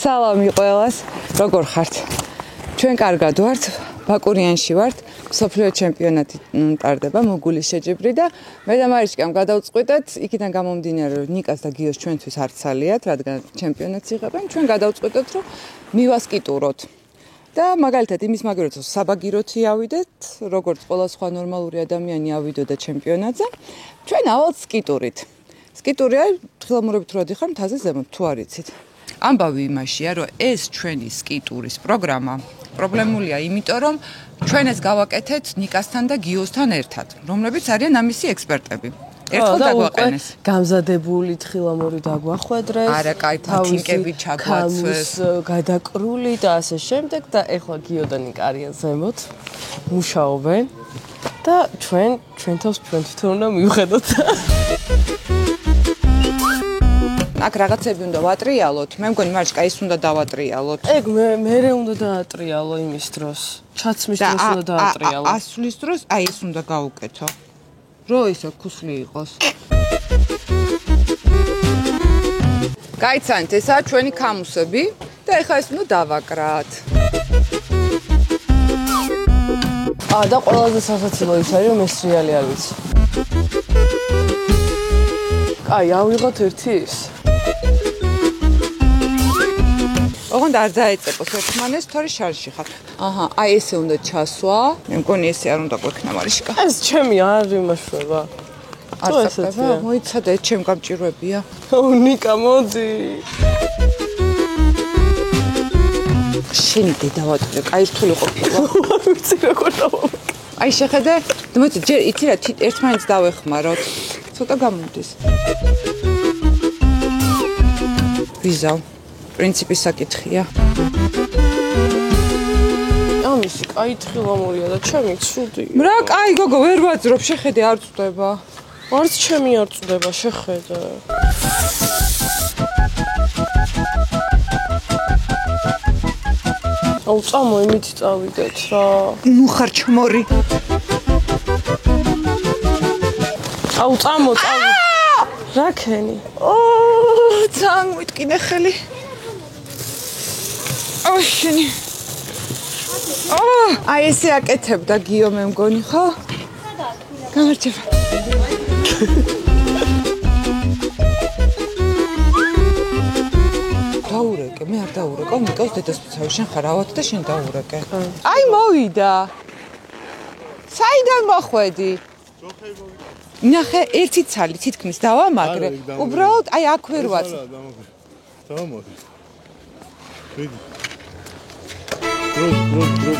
სალამი ყველას. როგორ ხართ? ჩვენ კარგად ვართ. ბაკურიანში ვართ. მსოფლიო ჩემპიონატი ტარდება მოგულის შეჯიბრი და მე და მარიშკამ გადავწყვიტეთ, იქიდან გამომდინარე, რომ ნიკას და გიოს ჩვენთვის არცალიათ, რადგან ჩემპიონატს იღებენ, ჩვენ გადავწყვიტეთ, რომ მივასკიტუროთ. და მაგალითად იმის მაგალითად საბაგიროთი ავიდეთ, როგორც ყველა სხვა ნორმალური ადამიანი ავიდოდა ჩემპიონატზე, ჩვენ ავალთ სკიტურით. სკიტური არის თხილამურებით რო დიხარ მთაზე ზემოთ, თუ არ იცით. ამბავი იმაშია, რომ ეს ჩვენი სკიტურის პროგრამა პრობლემულია, იმიტომ რომ ჩვენ ეს გავაკეთეთ ნიკასთან და გიოსთან ერთად, რომლებიც არიან ამისი ექსპერტები. ერთხელ დაგვაყენეს. გამზადებული თხილამური დაგვახვედრეს. არა, კაი, ფათინკები ჩაგვაცვეს, გადაკრული და ასე შემდეგ და ეხლა გიო და ნიკა არიან ზემოთ. მუშაობენ და ჩვენ თავს ჩვენ თვითონ უნდა მივხედოთ. აქ რაღაცები უნდა ვატრიალოთ. მე მგონი მარიშკა ის უნდა დავატრიალოთ. ეგ მე უნდა დაატრიალო იმის დროს. ჩაცმის დროს უნდა დაატრიალო. ასვლის დროს აი ეს უნდა გავუკეთო. რო ისე ქუსლი იყოს. გაიცანთ, ესაა ჩვენი ქამუსები და ეხლა ეს უნდა დავაკრათ. და ყველაზე სასაცილო ის არის, რომ ეს რეალი არ ვიცი. აი, ავიღოთ ერთი ის. ოღონდ არ დაეწეპოს ერთმანეს, თორე შარში ხარ. აჰა, აი ესე უნდა ჩასვა. მე მგონი ესე არ უნდა გვექნა მარიშკა. ეს ჩემი არ იმაშვება. არ ესეა. მოიცადე, ჩემ გამჭირვებია. ნიკა, მოდი. შენი დედა ვატყე, კაი რთული ყოფილა. ვიცი როგორ დავაკეთე. აი შეხედე, მოდი ჯერ იცი რა, ერთმანეთს დავეხმაროთ. ცოტა გამოდის. ვიზავ. პრინციპის საკითხია. ამისი კაი თხილამურია და ჩემი ცუდი. რა კაი გოგო ვერ ვაძრობ, შეხედე არ წდება. არც ჩემი არ წდება, შეხედე. აუ წამო იმითი წავიდეთ რა. ნუ ხარ ჩმორი. აუ წამო. რა ქენი? ძალიან მიტკინე ხელი. შენი. აი ესე აკეთებდა გიო მე მგონი, ხო? გამარჯობა. დაურეკე, მე არ დაურეკავ, ნიკას დედას ვცავ, შენ ხარ ავად და შენ დაურეკე. აი მოვიდა. საიდან მოხვედი? ნახე, ერთი ცალი თითქმის დავამაგრე. უბრალოდ აი აქ ვერ ვაწ. დავამაგრე. ვიდი.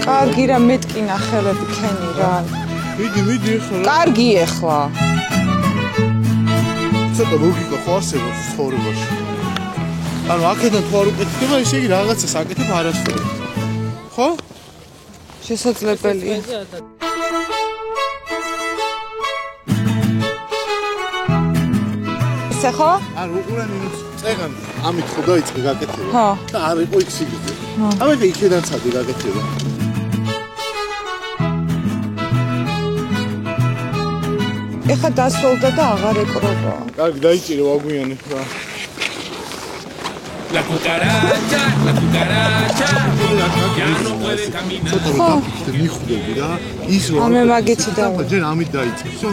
კარგი რა მეტკინა ხელები ქენი რა. მიდი ეხლა. კარგი ეხლა. ცოტა ლოგიკა ხო არსებობს ცხოვრებაში. ანუ აქედან თუ არ უკეთდება, ესე იგი რაღაცას აკეთებ არასდროს. ხო? შესაძლებელია. ესე ხო? ანუ უყურე მინუს წეგან ამით ხო დაიწყე გაკეთება. ხო. და არ იყო იქ სიგრძე. ამიტომ იქიდან წადი გაკეთება. ეხა დასოლდა და აღარ ეკრობა. კარგი დაიჭირო აგვიანე რა. La cucaracha, ya no puede caminar. ცოტა მიხვდები რა. ის რა. ამე მაგითი და ჯერ ამით დაიწყე. всё.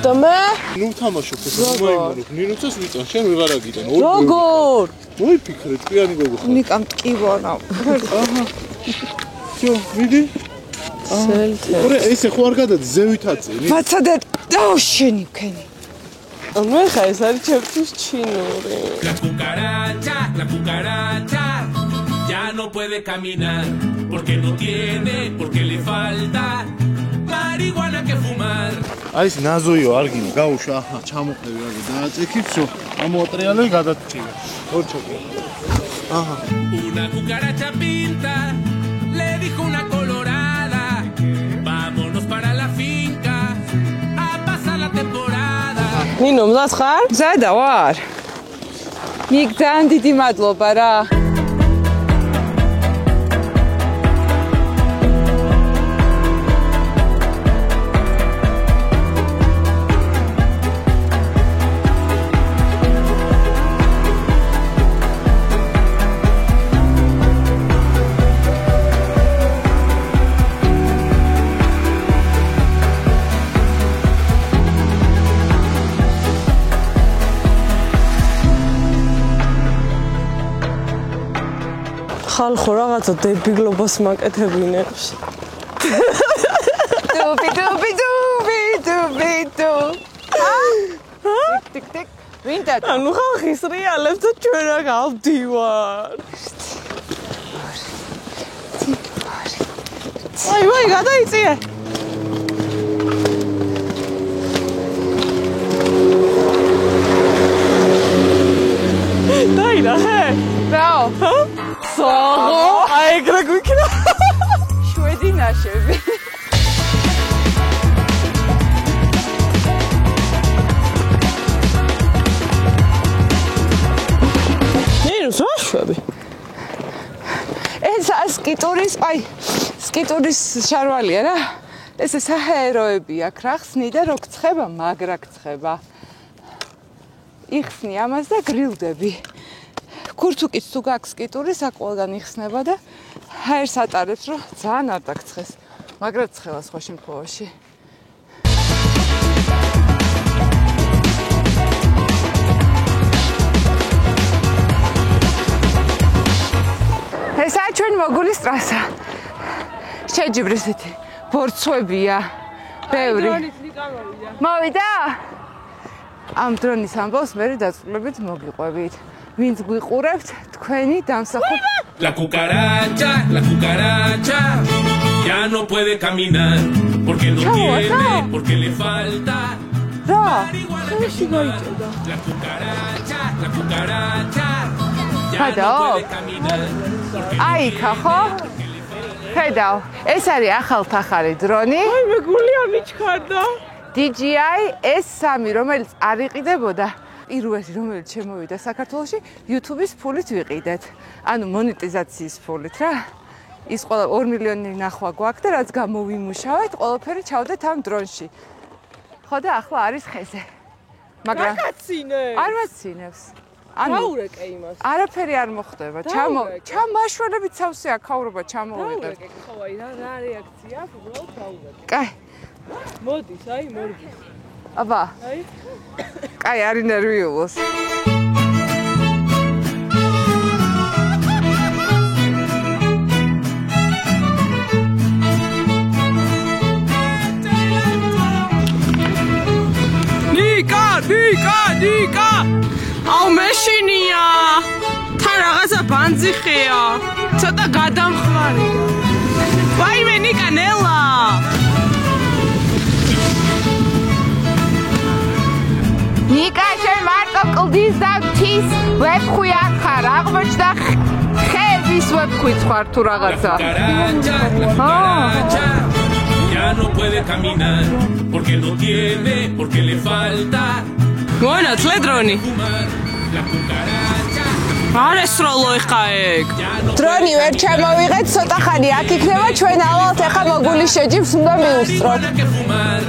და მე? ნუ თამაშობ ეს მოიმონო. მინუსს ვიწან, შენ ვეღარ აგიტან. როგორ? მოიფიქრე, ტყიანი გოგო ხარ. ნიკა მტკივანა. აჰა. всё, მიდი. სელთე. ორი ესე ხო არ გადადი, ზევით აწევი. მაცადე დაო შენი ქენი. მე ხა ეს არის ჩემთვის ჩინური. La cucaracha, ya no puede caminar, porque no tiene, porque le falta marihuana que fumar. აი ეს ნაზოიო არგინო გაუშვა, აჰა, ჩამოყევი რა დააწექი, всё, ამოატრიალე გადაჭირე. ორჩოკი. აჰა. Una cucaracha pinta, le dijo una colorada, vámonos para la finca a pasar la temporada. ნინო, მზად ხარ? მზადა ვარ. ნიკ ძალიან დიდი მადლობა რა. ხალხო რაღაცა დებილობას მაკეთებინებს. დუბი. ტიკ. ვინდა? ანუ ხალხის რეალებს და ჩვენ რა გავდივარ. ვაი, გადაიწიე. დაინახე? რაო? საღო, აი ეგრე გვიქნა. შვედი ნაშები. საშვები. ეს სკიტურის შარვალია რა. ეს საჰაეროები აქ რა ხსნი და რო გცხება, მაგრა გცხება. იხსნი ამას და გრილდები. ქურთუკიც თუ გაქვს სკიტურის, აქ ყველგან იხსნება და ჰაერს ატარებს, რომ ძალიან არ დაგცხეს. მაგრა ცხელა სხვა შემთხვევაში. ესაა ჩვენ მოგულის ტრასა. შეჯიბრისეთი. ბორცვებია. ბევრი. მოვიდა? ამ დრონის ამბავს მე დაწვრილებით მოგიყვებით. ვინც გვიყურებთ, თქვენი დამსახურება. La cucaracha ya no puede caminar porque no tiene, porque le falta. რა? La cucaracha ya no puede caminar. აი, ხო? ხედავ, ეს არის ახალთახარი დრონი. აი მე გული ამიჩქარდა. DJI S3, რომელიც არ იყიდებოდა. პირველი რომელიც შემოვიდა საქართველოში, YouTube-ის ფულით ვიყიდეთ. ანუ მონეტიზაციის ფულით რა. ის ყველა 2 მილიონი ნახვა გვაქვს და რაც გამოვიმუშავეთ, ყველაფერი ჩავდეთ ამ დრონში. ხო და ახლა არის ხეზე. მაგრამ არ მაცინებს. დაურეკე იმას. არაფერი არ მოხდება. ჩამოაშველებით სავსე აქაურობა ჩამოვიღებ. ხო აი რა რეაქცია აქვს, უბრალოდ დაურეკე. კაი. მოდის, აი მორგის. აბა. აი. კაი, არის ნერვიულოს. ნიკა! აუ მეშინია! თან რაღაცა ბანძიხეა. ცოტა გადამხმარია. ვაიმე ნიკა ნელა! ნიკა შენ მარტო კლდის და მთის ვეფხვი არ ხარ, აღმოჩნდა ხეების ვეფხვიც ხარ თუ რაღაცა. Ya no puede caminar porque no tiene, porque le falta. მოინა წლედრონი. La cucaracha არის როლო ეხა ეგ. დრონი ვერ ჩამოვიღეთ, ცოტა ხანი აქ იქნება, ჩვენ ავალთ ეხა მოგულის შეჯიბრს უნდა მივუსწროთ. que fumar.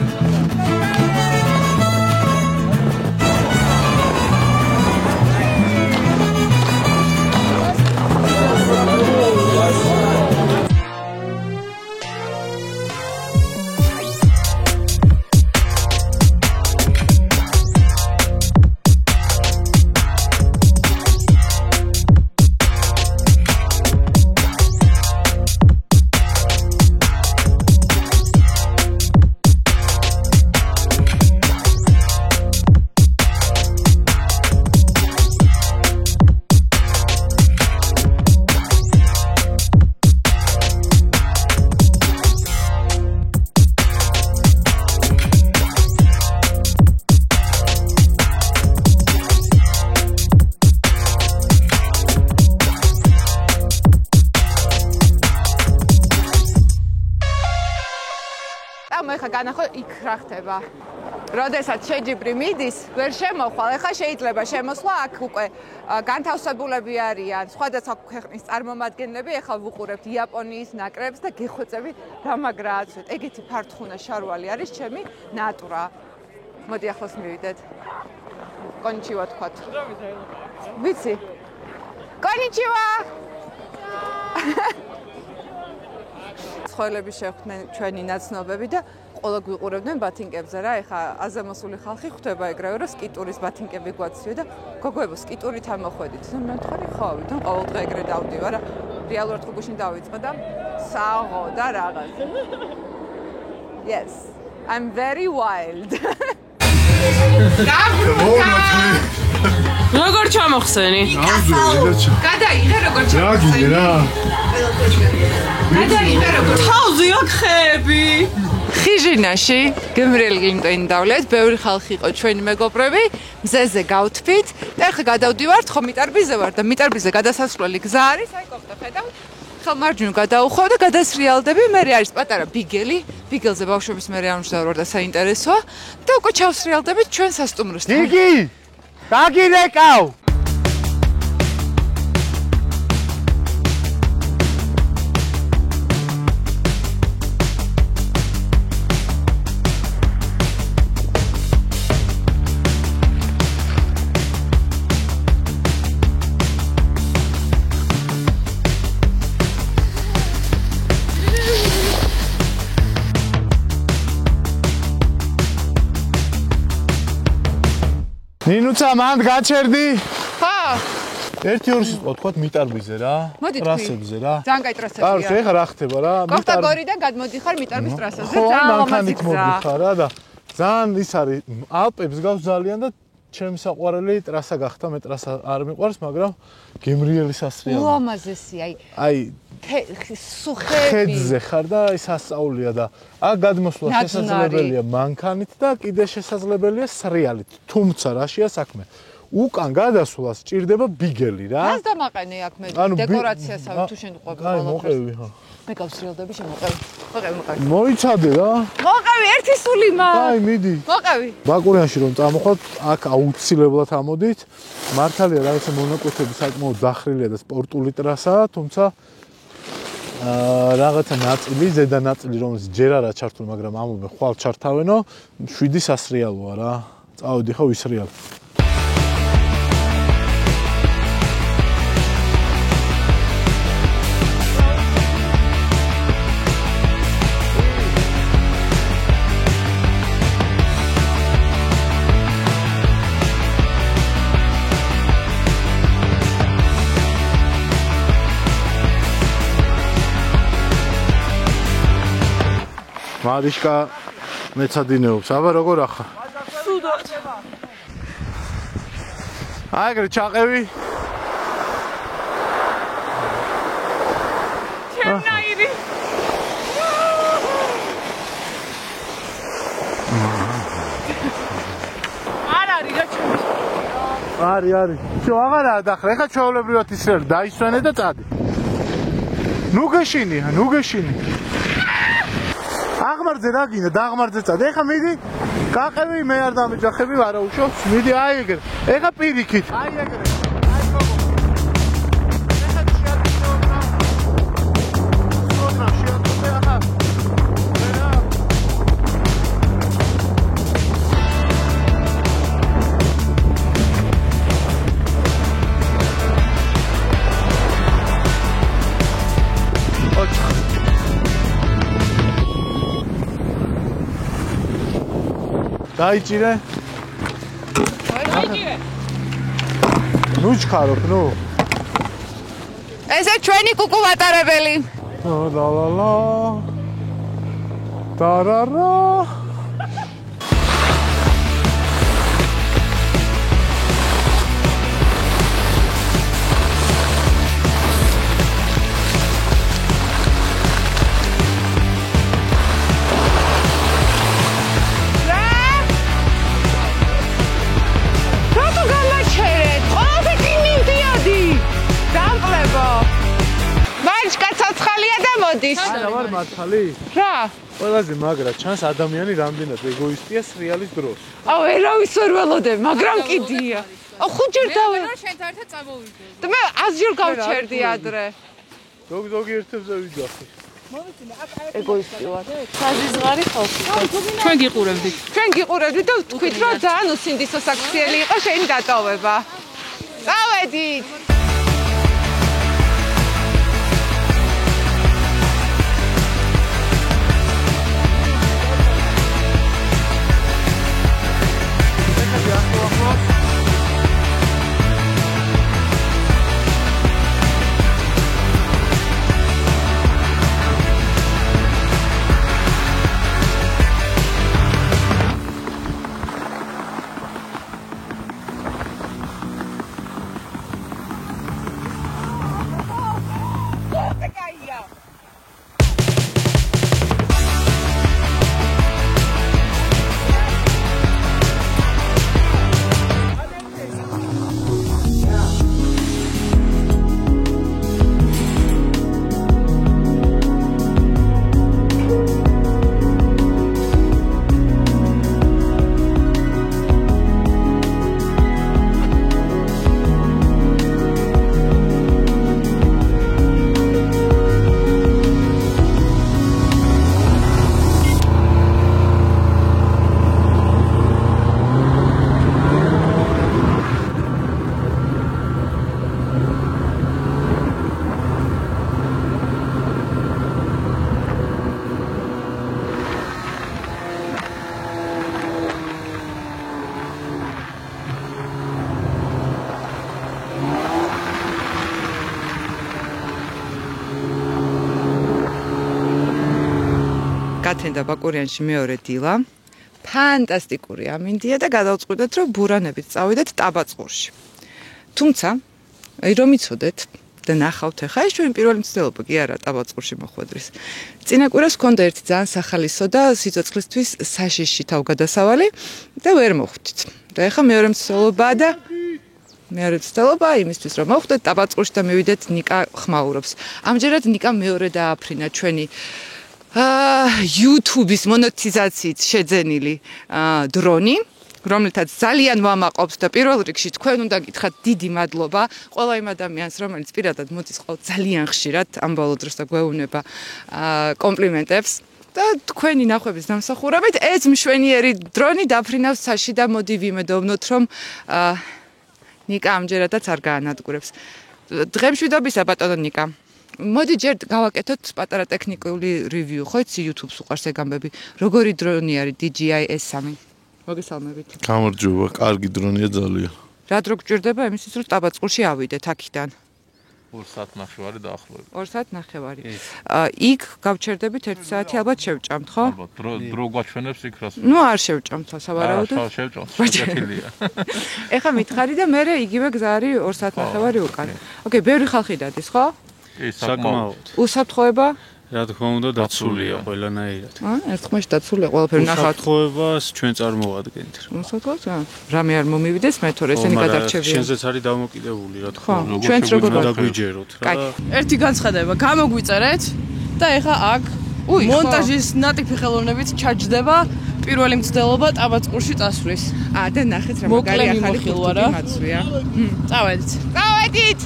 განახო იქ რა ხდება. როდესაც შეჯიბრი მიდის, ვერ შემოხვალ. ეხლა შეიძლება შემოსვლა აქ უკვე განთავსებულები არიან სხვადასხვა ქვეყნის წარმომადგენლები. ეხლა ვუყურებთ იაპონიის ნაკრებს და გეხვეწებით რა მაგრა აცვეთ. ეგეთი ფართხუნა შარვალი არის ჩემი ნატურა. მოდი ახლოს მივიდეთ. კონიჩივა თქვათ. ვიცი. კონიჩივა. ცხოველები შეხვდნენ ჩვენი ნაცნობები და ყველა გვიყურებდნენ ბათინკებზე რა. ეხა აზამოსული ხალხი ხვდება ეგრევე რომ სკიტურის ბათინკები გვაციო და გოგოებო სკიტურით ამოხვედით. და მე ვთქვი ხო, ვიდან ყოველდღე ეგრე დავდივარ რა. რეალურად ხო გუშინ დავიწყე და საღო და რაღაც. Yes. I'm very wild. როგორ ჩამოხსენი? გადაიღე როგორ ჩამოხსენი? გადაიღე როგორ თავზე აქ ხეები. ხიჟინაში გემრიელი იმტენი დავლეთ, ბევრი ხალხი იყო ჩვენი მეგობრები, მზეზე გავთფით და ახლა გადავდივართ, ხო მიტარბიზე ვარ და მიტარბიზე გადასასვლელი გზა არის, აი კოხტა ხედავთ. ხალმარჯვნივ გადაუხო და გადასრიალდები, მე არის პატარა ბიგელი, ბიგელზე ბავშვების მე არ მშვიდობ და საინტერესოა და უკვე ჩავსრიალდებით ჩვენ სასტუმროსთან. იგი! დაგირეკავ! ნინუცა მანდ გაჩერდი? ხო. 1-2 სიტყვა თქვათ მიტარბიზე რა. ტრასებზე რა. ძალიან კაი ტრასებია. კარგი, ეხლა რა ხდება რა? კოხტაგორიდან გადმოდიხარ მიტარბის ტრასაზე. ხო, მანქანით მოდიხარ რა და ძალიან ის არის ალპებს გავს ძალიან და ჩემი საყვარელი ტრასა გახდა, მე ტრასა არ მიყვარს, მაგრამ გემრიელი სასრიალო. ულამაზესი, აი სუხები. ხედზე ხარ და აი სასწაულია და აქ გადმოსვლა შესაძლებელია მანქანით და კიდე შესაძლებელია სრიალით. თუმცა რაშია საქმე? უკან გადასვლას ჭირდება ბიგელი რა. მას დამაყენე აქ მე დეკორაციასავე თუ შენ ყვები აი მოყევი ხო. მე გავსრიალდები შემოყევი. მოყევი. მოიცადე რა. მოყევი ერთი სული მა. აი მიდი. მოყევი. ბაკურიანში რომ წამოხვდით, აქ აუცილებლად ამოდით. მართალია რაღაცა მონაკვეთები საკმაოდ დახრილია და სპორტული ტრასაა, თუმცა რაღაცა ნაწილი, ზედა ნაწილი რომელიც ჯერ არა ჩართული, მაგრამ ამობე ხვალ ჩართავენო, 7 სასრიალოა რა. წავედი ხო ვისრიალ. მარიშკა მეცადინეობს, აბა როგორ ახლა? სუდად. აი ეგრე ჩაყევი. ჩემნაირი. არ არის რა ჩემი. არის. შო აღარაა და ახლა ჩვეულებრივად ისრიალ დაისვენე და წადი. ნუ გეშინი. აღმარძე რა გინდა, დაღმარძე წადი. ეხა მიდი, გაყევი, მე არ დამეჯახები, არა უშობს. მიდი აი ეგრე. ეხა პირიქით. აი ეგრე. აი გოგო. ეხა შეატყობ ახლა. დაიჭირე? დაიჭირე. ნუ ჩქარობ, ნუ. ესე ჩვენი კუკუ ვატარებელი. ლალალა. ტარარა. არა ვარ მართალი? რა? ყველაზე მაგრა ჩანს ადამიანი რამდენად ეგოისტია სრიალის დროს. აუ ერავის ვერ ველოდებ, მაგრამ კიდია. აუ ხუჯერ დავე. მე შენთან ერთად წამოვიდე. და მე აზიურ გავჩერდი ადრე. ზოგი ერთებზე ვიძახი. ეგოისტი ვარ. საზიზღარი ხალხი. ჩვენ გიყურებდით. ჩვენ გიყურებდით და თქვით რომ ძალიან უსინდისო საქციელი იყო შენი დატოვება. წავედით. გათენდა ბაკურიანში მეორე დილა. ფანტასტიკური ამინდია და გადავწყვიტეთ, რომ ბურანებით წავიდეთ ტაბაწყურში. თუმცა, რომ იცოდეთ და ნახავთ ახლა ეს ჩვენი პირველი მცდელობა კი არა ტაბაწყურში მოხვედრის. წინა კვირას ჰქონდა ერთი ძალიან სახალისო და სიცოცხლისთვის საშიში თავგადასავალი და ვერ მოხვდით. და ახლა მეორე მცდელობაა და მეორე მცდელობა იმისთვის რომ მოხვდეთ ტაბაწყურში და მივიდეთ ნიკა ხმაურობს. ამჯერად ნიკა მეორე დააფრინა ჩვენი YouTube-ის მონეტიზაციით შეძენილი დრონი, რომელთაც ძალიან ვამაყობთ და პირველ რიგში თქვენ უნდა გითხრათ დიდი მადლობა ყველა იმ ადამიანს, რომელიც პირადად მოდის ყავთ ძალიან ხშირად ამ ბოლო დროს და გვეუბნება კომპლიმენტებს და თქვენი ნახვების დამსახურებით ეს მშვენიერი დრონი დაფრინავს საში და მოდი ვიმედოვნოთ რომ ნიკა ამჯერადაც არ გაანადგურებს. დღემშვიდობისა ბატონო ნიკა. მოდი ჯერ გავაკეთოთ პატარა ტექნიკური რივიუ, ხო იცი YouTube-ს უყარს ეგ ამბები. როგორი დრონი არის DJI S3? მოგესალმებით. გამარჯობა, კარგი დრონია ძალიან. რა დრო გჭირდება იმისთვის რომ ტაბაწყურში ავიდეთ აქიდან? 2 საათნახევარი დაახლოებით. 2 საათნახევარი. იქ გავჩერდებით 1 საათი ალბათ შევჭამთ, ხო? ალბათ, დრო გვაჩვენებს იქ რას. ნუ არ შევჭამთ, სავარაუდოდ. შევჭამთ, შეგეთილია. ეხა მითხარი და მე იგივე გზა არის 2 საათნახევარი უკან. ოკეი, ბევრი ხალხი დადის, ხო? საკმაოდ. უსაფრთხოება? რა თქმა უნდა დაცულია ყველანაირად. ერთხმაში დაცულია ყველაფერი ნახავთ. უსაფრთხოებას ჩვენ წარმოვადგენთ. უსაფრთხოება? რამე არ მომივიდეს მე თორე ესენი გადარჩევია. შენზეც არის დამოკიდებული რა თქმა უნდა. ჩვენც როგორ დაგვიჯეროთ რა. ერთი განცხადება გამოგვიწერეთ და ეხა აქ მონტაჟის ნატიფი ხელოვნებით ჩაჯდება პირველი მცდელობა ტაბაწყურში წასვლის. და ნახეთ რა მაგარი ახალი ხილვარა მაცვია. წავედით. წავედით!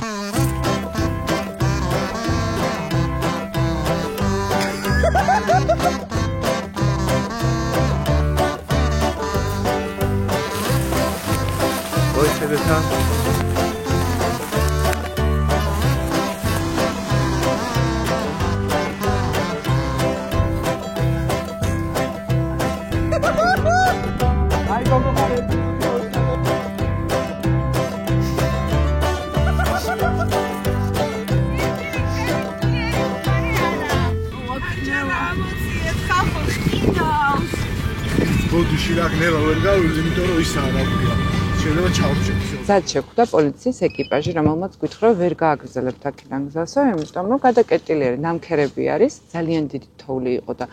ой შეგეთა აი გოგოხარე ბოდიში რაგნელა ვერ გავივლი, იმიტომ რომ ის არ აღვია. შეიძლება ჩავჭერ. ზად შეხვდა პოლიციის ეკიპაჟი, რომელმაც გითხრა ვერ გააგრძელებთ აქედან გზასო, იმიტომ რომ გადაკეტილი ნამქერები არის, ძალიან დიდი თოვლი იყო და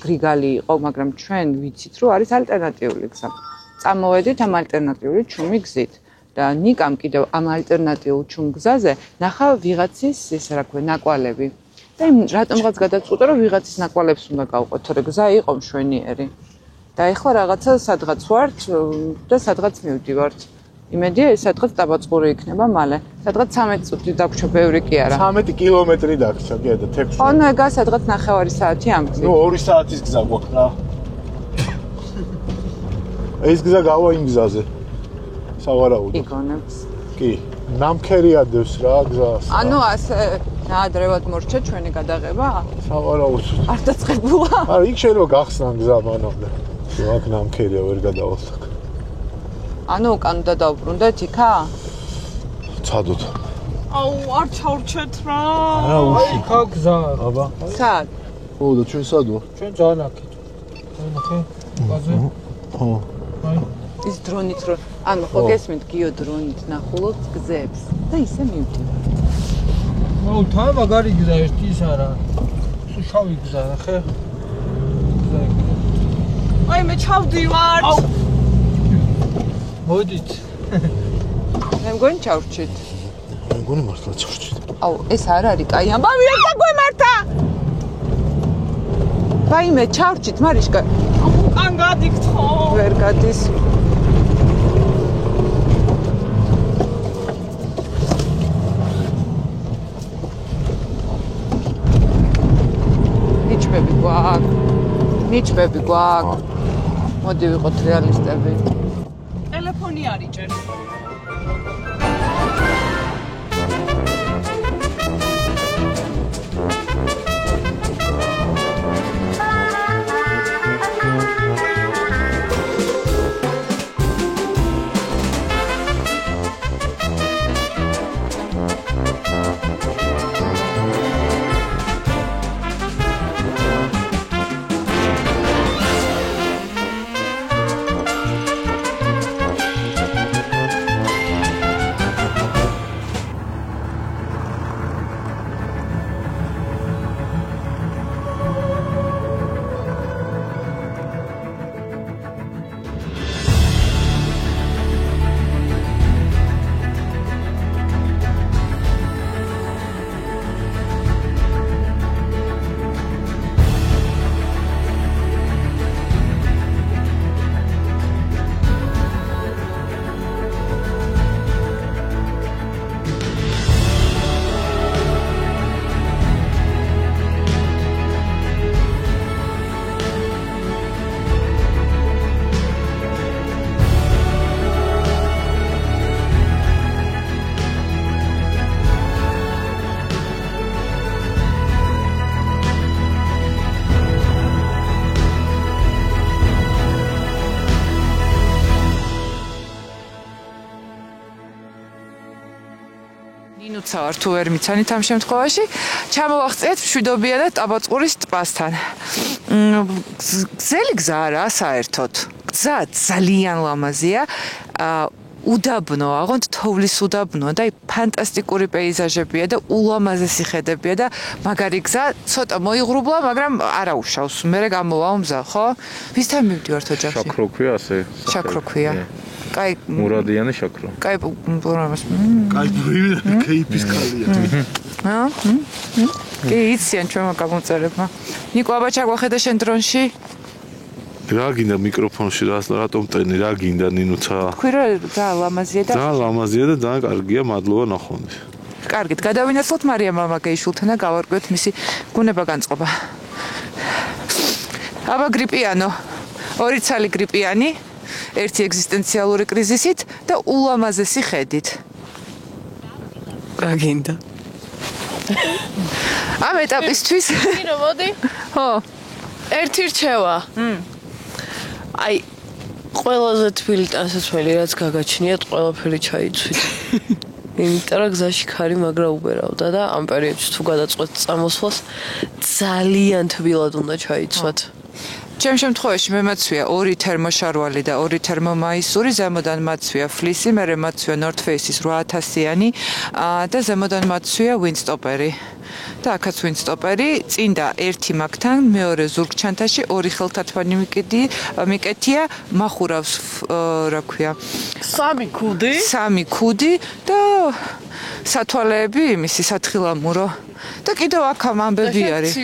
გრიგალი იყო, მაგრამ ჩვენ ვიცით რომ არის ალტერნატიული გზა. წამოვედით ამ ალტერნატიული ჩუმი გზით და ნიკამ კიდევ ამ ალტერნატიულ ჩუმ გზაზე ნახა ვიღაცის ესე რა ქვია ნაკვალები. და რატომღაც გადაწყვიტა რომ ვიღაცის ნაკვალებს უნდა გავყოთ, თორე გზა იყო მშვენიერი. და ეხლა რაღაცა სადღაც ვართ და სადღაც მივდივართ. იმედია ეს სადღაც ტაბაწყური იქნება მალე. სადღაც 13 წუთი დაგვრჩა, ბევრი კი არა. 13 კილომეტრი დაგვრჩა, კი და 6. ანუ ეგა სადღაც 9 საათი ამბი. ნუ 2 საათის გზა გვაქვს რა. ეს გზა გავა იმ გზაზე. სავარაუდოდ. იგონებს. კი, ნამქერი ადევს რა გზას. ანუ ასე ნაადრევად მორჩა ჩვენი გადაღება? სავარაუდოდ. არ დაწყებულა? არა, იქ შეიძლება გახსნან გზა მანამდე. აქ ნამქერია, ვერ გადავალთ აქ. ანუ უკან უნდა დავბრუნდეთ იქა? ცადოთ. აუ, არ ჩავრჩეთ რა. არა, უში. იქა გზა. აბა. სად? ო, და ჩვენ სად ვარ? ჩვენ ძალიან აქეთ. ნახე, ბაზე. ხო. აი. ის დრონით რო, ანუ ხო გესმით გიო დრონით ნახულობთ გზებს და ისე მივდივართ. აუ, თან მაგარი გზა ერთი ის არა. სულ შავი გზა, ნახე. აი მე ჩავდივარ. მოდით. მე მგონი ჩავრჩით. მე მგონი მართლა ჩავრჩით. აუ, ეს არ არის კაი ამბავი, არ დაგვემართა. ვაიმე, ჩავრჩით, მარიშკა. ან გადიქთხო. ვერ გადის. ნიჩბები გვაქვს. მოდი ვიყოთ რეალისტები. ტელეფონი არიჭერ. ნინუცა ვარ თუ ვერ მიცანით ამ შემთხვევაში. ჩამოვაღწიეთ მშვიდობიანად ტაბაწყურის ტბასთან. გზელი გზა არა საერთოდ. გზა ძალიან ლამაზია. უდაბნო, აღონდ თოვლის უდაბნოა და ფანტასტიკური პეიზაჟებია და ულამაზესი ხედებია და მაგარი გზა ცოტა მოიღრუბლა, მაგრამ არა უშავს. მერე გამოვაო მზა, ხო? ვისთან მივდივართ ოჯახში? შაქრო ქვია ასე. შაქრო ქვია. კაი, მურადიანი შაქრო. კაი, პროგრამას. კაი, კეიფის კალია. კი, იციან ჩვენმა გამომწერებმა. ნიკო, აბა ჩაგვახედა შენ დრონში? რა გინდა მიკროფონში რატომ ტენი რა გინდა ნინუცა თქვი რა ძალიან ლამაზია და ძალიან ლამაზია და ძალიან კარგია მადლობა ნახონდი კარგით გადავინაცვლოთ მარიამ მამაკეიშვილთან და გავარკვევთ მისი გუნება განწყობა აბა გრიპიანო ორი ცალი გრიპიანი ერთი ეგზისტენციალური კრიზისით და ულამაზესი ხედით რა გინდა ამ ეტაპისთვის კინო მოდი ხო ერთი რჩევა აი ყველაზე თბილი ტანსაცმელი რაც გაგაჩნიათ ყველაფერი ჩაიცვით იმიტომ რომ გზაში ქარი მაგრა უბერავდა და ამ პერიოდში თუ გადაწყვეტ წამოსვლას ძალიან თბილად უნდა ჩაიცვათ ჩემ შემთხვევაში მე მაცვია ორი თერმოშარვალი და ორი თერმომაისური ზემოდან მაცვია ფლისი მერე მაცვია North Face-ის 8000-იანი და ზემოდან მაცვია Windstopper-ი და აქაც Windstopper-ი წინდა ერთი მაგთან მეორე ზურგ ჩანთაში ორი ხელთათმანი მიკეთია მახურავს რა ქვია სამი ქუდი და სათვალეები იმისი სათხილამურო და კიდევ აქ ამბები არის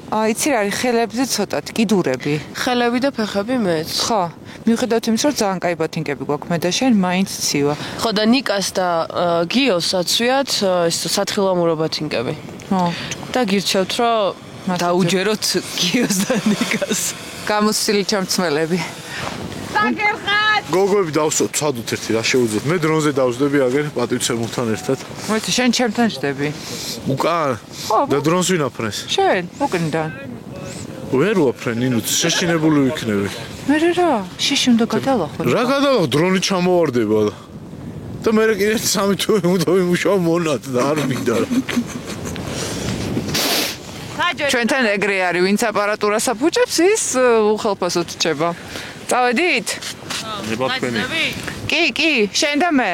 იცი რა არის ხელებზე ცოტათ კიდურები ხელები და ფეხები მეც ხო მიუხედავად იმის რომ ძალიან კაი ბათინკები გვაქვს მე და შენ მაინც ცივა ხო და ნიკას და გიოს აცვიათ ეს სათხილამურო ბათინკები ხო და გირჩევთ რომ დაუჯეროთ გიოს და ნიკას გამოსილი ჩამწმელები გოგოები დავსვათ ცადოთ ერთი რა შეუძოთ მე დრონზე დავსდები აგერ პატივცემულთან ერთად მოიცა შენ ჩემთან შდები უკან და დრონს ვინ აფრენს შენ უკნიდან ვერ ვაფრენ ნინუც შეშინებული ვიქნები მე რა შიში უნდა გადალახო რა გადალახო დრონი ჩამოვარდება და მე კიდე 3 თვე უნდა ვიმუშაო მონად და არ მინდა რა ჩვენთან ეგრე არის ვინც აპარატურას აფუჭებს ის უხალფასოდ რჩება წავედით? ნება თქვენი. კი, შენ და მე.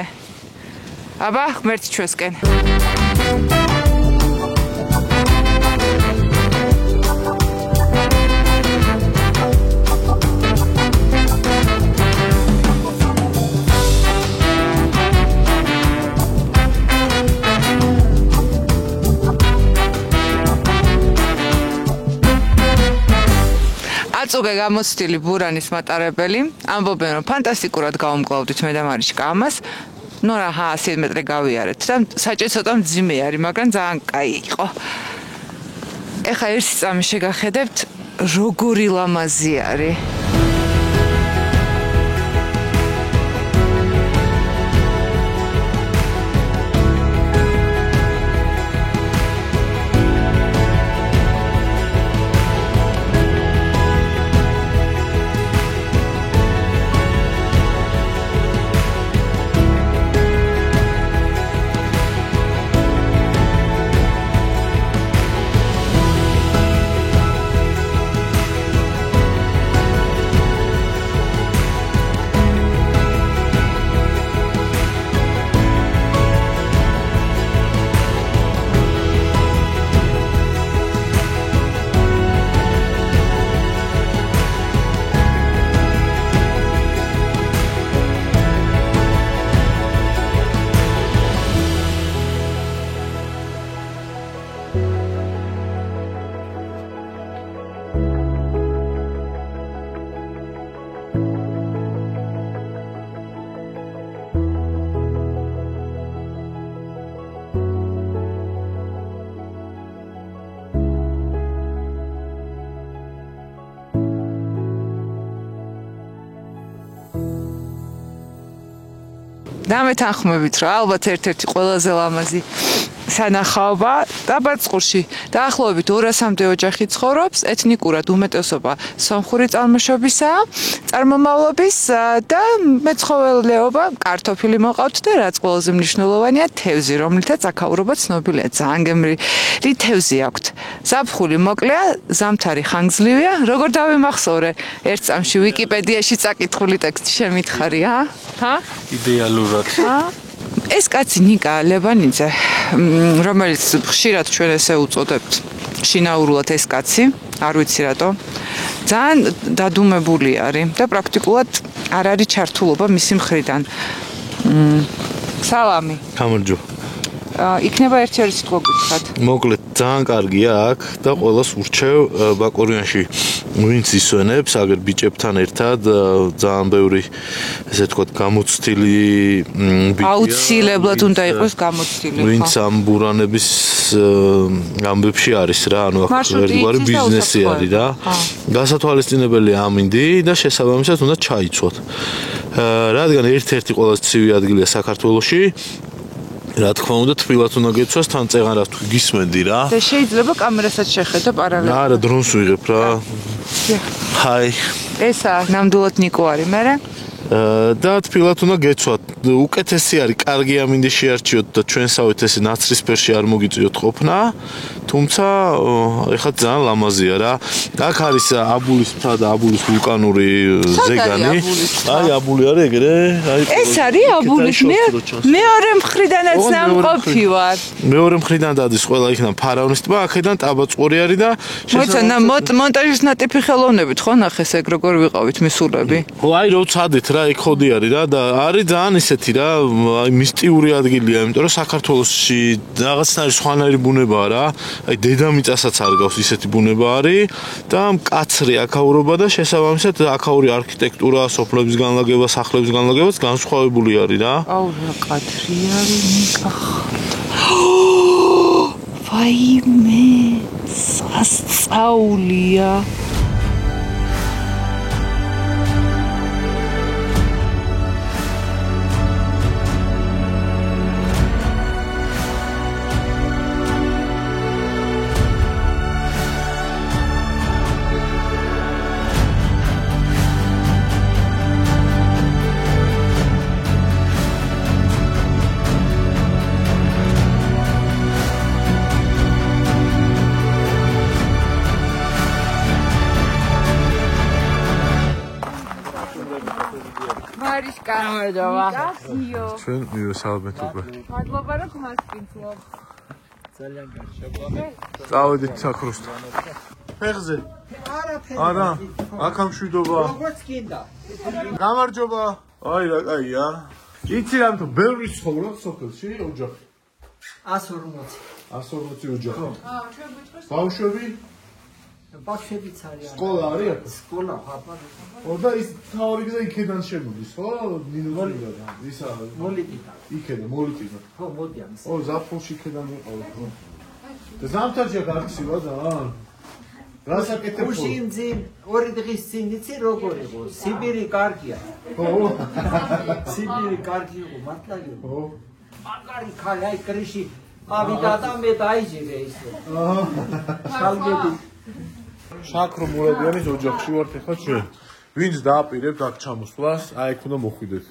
აბა, ღმერთი ჩვენსკენ. აწუგე გამოცდილი ბურანის მატარებელი ამბობენ რომ ფანტასტიკურად გავუმკლავდით მე და მარიშკა ამას ნუ რა 100 მეტრი გავიარეთ და საჭე ცოტა მძიმე არის მაგრამ ძალიან კაი იყო ეხა ერთი წამი შეგახედებთ როგორი ლამაზი არის და მე თანხმებით რა ალბათ ერთ-ერთი ყველაზე ლამაზი სანახაობა დაბაწყურში დაახლოებით 200-მდე ოჯახი ცხოვრობს, ეთნიკურად უმეტესობა სომხური წარმოშობისაა, წარმომავლობის და მეცხოველეობა, კარტოფილი მოყავთ და რაც ყველაზე მნიშვნელოვანია, თევზი, რომლითაც აქაურობა ცნობილია, ძალიან გემრიელი თევზი აქვთ. ზაფხული მოკლეა, ზამთარი ხანგრძლივია. როგორ დავიმახსოვრე ერთ წამში ვიკიპედიაში წაკითხული ტექსტი შემითხარი, ჰა? იდეალურად. ეს კაცი ნიკა ლებანიძე, რომელიც ხშირად ჩვენ ესე უწოდებთ შინაურულად ეს კაცი, არ ვიცი რატო, ძალიან დადუმებული არის და პრაქტიკულად არ არის ჩართულობა მისი მხრიდან. სალამი. გამარჯობა. იქნება ერთი სიტყვა გითხრათ. მოკლედ ძალიან კარგია აქ და ყველას ურჩევ ბაკურიანში ვინც ისვენებს, აგერ ბიჭებთან ერთად ძალიან ბევრი ესე თქვა გამოცდილი ბიჭია. აუცილებლად უნდა იყოს გამოცდილი. ვინც ამ ბურანების ამბებში არის რა, ანუ აქ ერთგვარი ბიზნესი არის რა. გასათვალისწინებელია ამინდი და შესაბამისად უნდა ჩაიცვათ. რადგან ერთ-ერთი ყველაზე ცივი ადგილია საქართველოში, რა თქმა უნდა, თბილად უნდა გეცვას, თან წეღარას თუ გისმენდი რა. და შეიძლება კამერასაც შეხედო პარალელურად. არა, დრონს ვიღებ რა. ჰაი. ესა ნამდვილად ნიკო არის, მერე? და თბილად უნდა გეცვათ. უკეთესი არის, კარგი ამინდი შეარჩიოთ და ჩვენსავით ესე ნაცრისფერში არ მოგიწიოთ ყოფნა. თუმცა ეხლა ძალიან ლამაზია რა. აქ არის აბულის მთა და აბულის ვულკანური ზეგანი. აი აბული არის ეგრე. აი ეს არის აბულის მეორე მხრიდანაც ნამყოფი ვარ. მეორე მხრიდან დადის ყველა იქიდან ფარავნის ტბა, აქედან ტაბაწყური არის და მოიცა მონტაჟის ნატიფი ხელოვნებით ხო ნახეს ეგ როგორ ვიყავით მისულები. ხო აი რო ცადით რა, ეგ ხოდი არის რა და არის ძალიან ისეთი რა, აი მისტიური ადგილია, იმიტომ რომ საქართველოში რაღაცნაირი სხვანაირი ბუნებაა რა. აი დედამიწასაც არ გავს ისეთი ბუნება არის და მკაცრი აქაურობა და შესაბამისად აქაური არქიტექტურა, სოფლების განლაგება, სახლების განლაგებაც განსხვავებული არის რა. აუ რა კადრი არის ნიკა. ვაიმე, სასწაულია. ჩვენ მივესალმეთ უკვე. მადლობა რომ გმასპინძლობ. ძალიან კარგი. წავედით საქროსთან. ფეხზე. არა, აქ ამ შვიდობა. როგორც გინდა. გამარჯობა. აი რა კაია. იცი რამ თუ ბევრი ცხოვრობს სოფელში ოჯახი. 140. 140 ოჯახი. ჩვენ გვიწყეს. ბავშვები? ბავშვებიც არიან. სკოლა არის აქ? სკოლა ხაპა. და ის თავი გზა იქიდან შემოდის, ხო? ნინოვალიდან. ისა მოლიტიდა. იქიდან მოლიტიდა. ხო, მოდიან. ო, ზაფხულში იქიდან ვიყავ, ხო? და ზამთარში გაქცივა და რასაკეთებ? უშინძინ 2 დღის წინ იცი როგორ იყო? სიბირი კარგია. ხო. სიბირი კარგი იყო, მართლა იყო. ხო. მაგარი ხალი აი კრიში ავიდა და მე დაიჯერე ისე. შალგები. შაქრო მურადიანის ოჯახში ვართ ახლა ჩვენ. ვინც დააპირებთ აქ ჩამოსვლას, აი აქ უნდა მოხვიდეთ.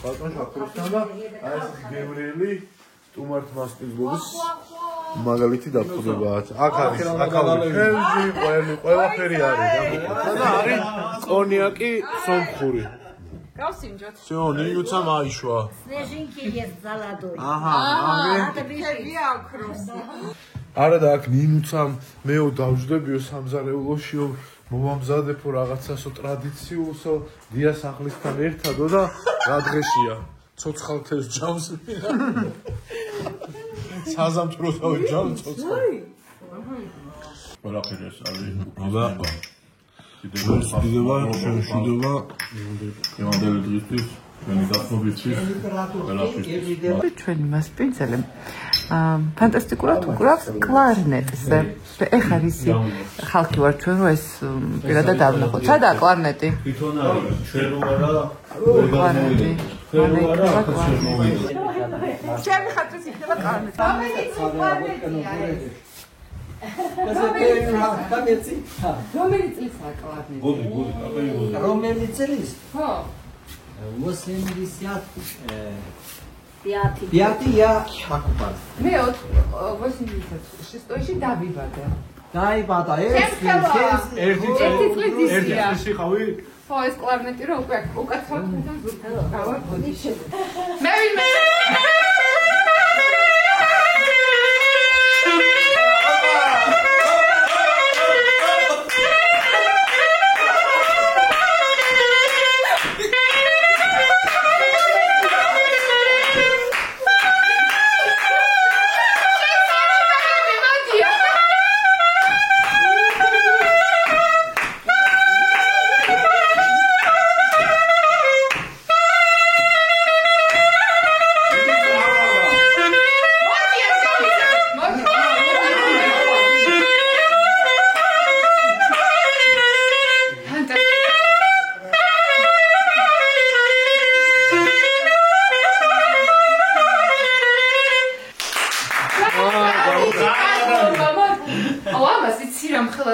ბატონ შაქროსთან და აი ეს გემრიელი სტუმართ მასპინძლობის მაგალითი დაფუძნებაა. აქ არის თევზი, ყველაფერი არის. და არის კონიაკი სომხური. გავსინჯოთ. всё, ნიუცა მაიშვა. Снежинки есть золотой. აჰა, ამე. ხებია ოქროსი. არა და აქ ნინუცამ მეო დავждებიო სამზარეულოშიო მომამზადებო რაღაცასო ტრადიციულსო დიასახლისთან ერთადო და რა დღეშია ცოცხალთეს ჯამს საზამთროსავე ჯამს ცოცხალ ყველაფერი ეს არის და დიდება შევშიდობა იმანდელი დღისთვის ჩვენი დასმობისთვის ყველაფერი ჩვენი მასპინძელი ფანტასტიკურად უკრავს კლარნეტზე. ეხლა ისი ხალხი ვარ ჩვენ რომ ეს პირადად ავნახოთ. სადაა კლარნეტი? თვითონ არის ჩვენ რა კლარნეტი. ჩემი ხატვის იქნება კარმეთ. რომელი წლისაა კლარნეტი? რომელი წლის? ხო. 85. Пятый я покупал. მე 86-ში დავიბადე. დაიბადა ერთი წელი ხავი? ხო, ეს კლარნეტი რო უკვე უკაცრავად ხდება ზურგს. გავარ გოდიში. მე ვინმე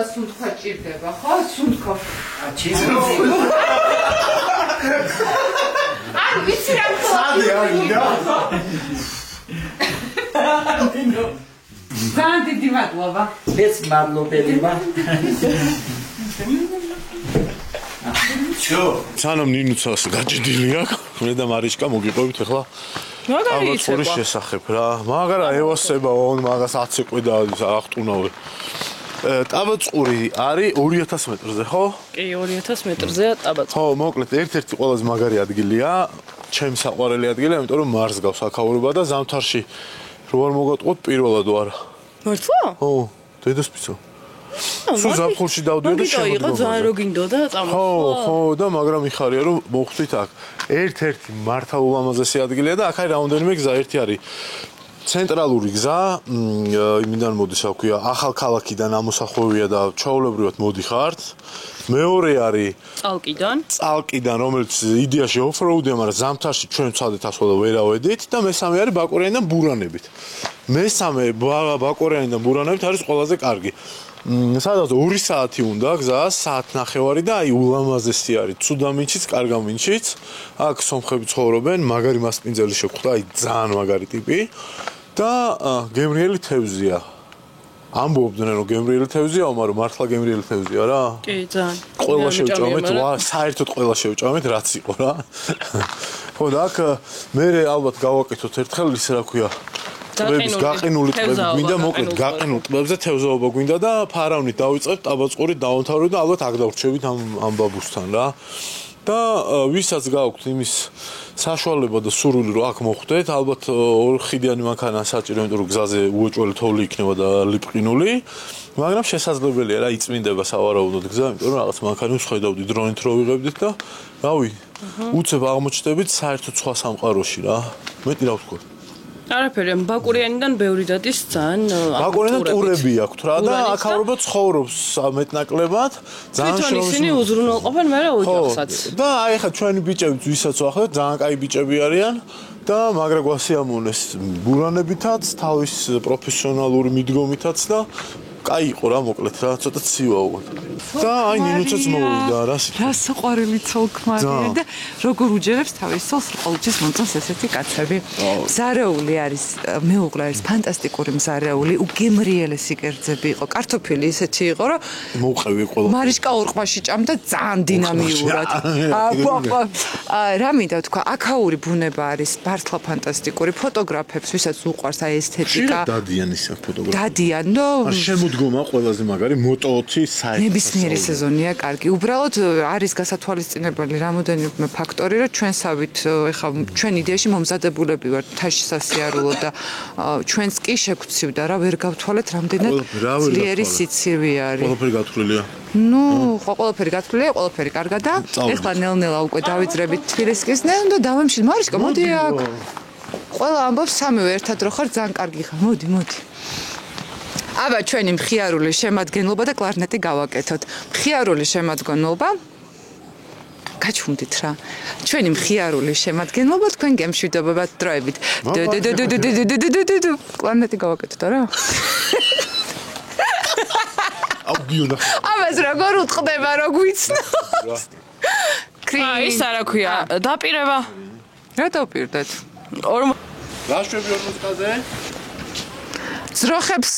სუნთქვა ჭირდება, ხო? სუნთქვა. არ ვიცი რა ხდება. ძალიან დიდი მადლობა. მეც მადლობელი ვარ. სანამ ნინუცას გაჭიდილი აქვს, მე და მარიშკა მოგიყვებით ახლა. მაგარი იცება შესახებ რა. მაგარა ევასება on მაგას 10 წყვი და აღტუნავე. ტაბაწყური არის 2000 მეტრზე, ხო? კი, 2000 მეტრზეა ტაბაწყური. ხო, მოკლედ, ერთ-ერთი ყველაზე მაგარი ადგილია, ჩემი საყვარელი ადგილი, იმიტომ რომ მარს გავს აქაურობა და ზამთარში რო არ მოგატყოთ პირველად არა. მართლა? ხო, დედასპიცო. სულ ზაფხულში დავდიოდი და შემოდგომა. იყო ძალიან რო გინდოდა წამოხო. ხო, და მაგრამ იხარია რომ მოხვდით აქ. ერთ-ერთი მართალ ულამაზესი ადგილია და აქ არის რაუნდენიმე გზა, ერთი არის ცენტრალური გზა, იმიდან მოდის, რა ქვია, ახალ ქალაქიდან ამოსახვევია და ჩაოლებრივად მოდიხართ. მეორე არის წალკიდან, რომელიც იდეაში ოფროუდია, მაგრამ ზამთარში ჩვენ ვცადეთ ასვლა და ვერავედით და მესამე არის ბაკურიანიდან ბურანებით. მესამე ბაკურიანიდან ბურანებით არის ყველაზე კარგი. სადაც 2 საათი უნდა გზა, საათნახევარი და აი ულამაზესი არის. ცუდამინჩიც, კარგამინჩიც. აქ სომხები ცხოვრობენ, მაგარი მასპინძელი შეხვდა, აი ძალიან მაგარი ტიპი. და გემრიელი თევზია. ამბობდნენ რომ გემრიელი თევზია, მაგრამ მართლა გემრიელი თევზია რა? კი, ძალიან. ყველა შევჭამეთ, საერთოდ ყველა შევჭამეთ, რაც იყო რა. ხო, და აქ მე ალბათ გავაკეთოთ ერთხელ ის რა ქვია, ტბების გაყინული ტბები გვინდა, მოკლედ გაყინულ ტბებზე თევზაობა გვინდა და ფარავნით დავიწყებთ, ტაბაწყურით დავამთავრებთ და ალბათ აქ დავრჩებით ამ ბაბუსთან რა. და ვისაც გააქვთ იმის საშუალება და სურვილი რომ აქ მოხვდეთ, ალბათ ორი ხიდიანი მანქანა საჭირო, იმიტომ რომ გზაზე უეჭველი თოვლი იქნება და ლიპყინული, მაგრამ შესაძლებელია რა, იწმინდება სავარაუდოდ გზა, იმიტომ რომ რაღაც მანქანებს ხედავდი დრონით რო ვიღებდით და რავი, უცებ აღმოჩნდებით საერთოდ სხვა სამყაროში რა. მეტი რა ვთქვა. არაფერი, ბაკურიანიდან ბევრი დადის ძალიან ბაკურიანიდან ტურები აქვთ რა და აქაურობა ცხოვრობს მეტნაკლებად, ძალიან თვითონ ისინი უზრუნველყოფენ მე რა ოჯახსაც. და აი ხა ჩვენი ბიჭები ვისაც ვახდეთ, ძალიან კაი ბიჭები არიან და მაგრა გვასიამოვნეს ბურანებითაც, თავის პროფესიონალური მიდგომითაც და კაი იყო რა, მოკლედ რა, ცოტა ცივა უყო. და აი ნინუცაც მოვიდა რა. რა საყვარელი ცოლ-ქმარია და როგორ უჯერებს თავის ცოლს ყოველთვის მომწონს ესეთი კაცები. მზარეული არის, მეუღლე არის ფანტასტიკური მზარეული, უგემრიელესი კერძები იყო. კარტოფილი ისეთი იყო, რომ მოუყევი ყველა. მარიშკა ორყმაში ჭამდა ძალიან დინამიურად. რა მინდა თქვა, აქაური ბუნება არის მართლა ფანტასტიკური. ფოტოგრაფებს, ვისაც უყვარს აი ესთეტიკა. დადიან ისე ფოტოგრაფები. დადიან, ნო შემოდგომა ყველაზე მაგარი Moto20 საერთოდ. ნებისმიერი სეზონია კარგი. უბრალოდ არის გასათვალისწინებელი რამოდენიმე ფაქტორი, რომ ჩვენსავით ეხა ჩვენ იდეაში მომზადებულები ვართ თაში სასიარულო და ჩვენს კი შეგვცივდა რა, ვერ გავთვალეთ რამდენად ძლიერი სიცივე არის. ყველაფერი გათვლილია. ნუ, ყველაფერი გათვლილია, ყველაფერი კარგა და ეხლა ნელ-ნელა უკვე დავიძრებით თბილისკის ნელ და დავემშილ მარიშკა, მოდი აქ. ყველა ამბობს სამივე ერთად რო ხარ ძალიან კარგი ხარ. მოდი. აბა ჩვენი მხიარული შემადგენლობა და კლარნეტი გავაკეთოთ. მხიარული შემადგენლობა გაჩვდით რა. ჩვენი მხიარული შემადგენლობა თქვენ გემშვიდობებად დროებით. პლანეტი გავაკეთოთ რა. აუგიო. ამას როგორ უტყდება რო გვიცნო. ის არა ქვია, დაპირება. რა დავპირდეთ? გაშვები 40-ზე? ძროხებს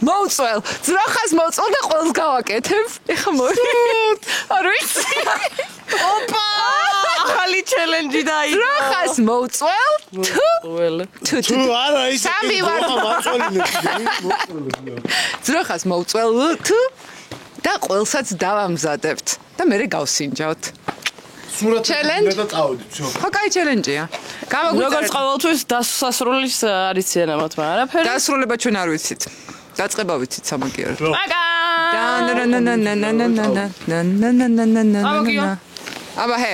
მოუწველ, ძროხას მოუწველ და ყველს გავაკეთებ. ეხა არ ვიცი. ოპა! ახალი ჩელენჯი დაიწყო. ძროხას მოუწველ. თუ არა ის სამი ვარ. ძროხას მოუწველ თუ და ყველსაც დავამზადებთ და მე გავსინჯავთ. სურათი და წავედით, შო. ხო, კაი ჩელენჯია. როგორც ყოველთვის დასასრულის არის ცენამათ, მაგრამ არაფერი. დასრულება ჩვენ არ ვიცით. დაწყება ვიცით სამაგიეროდ. მაგა! აბა ჰე.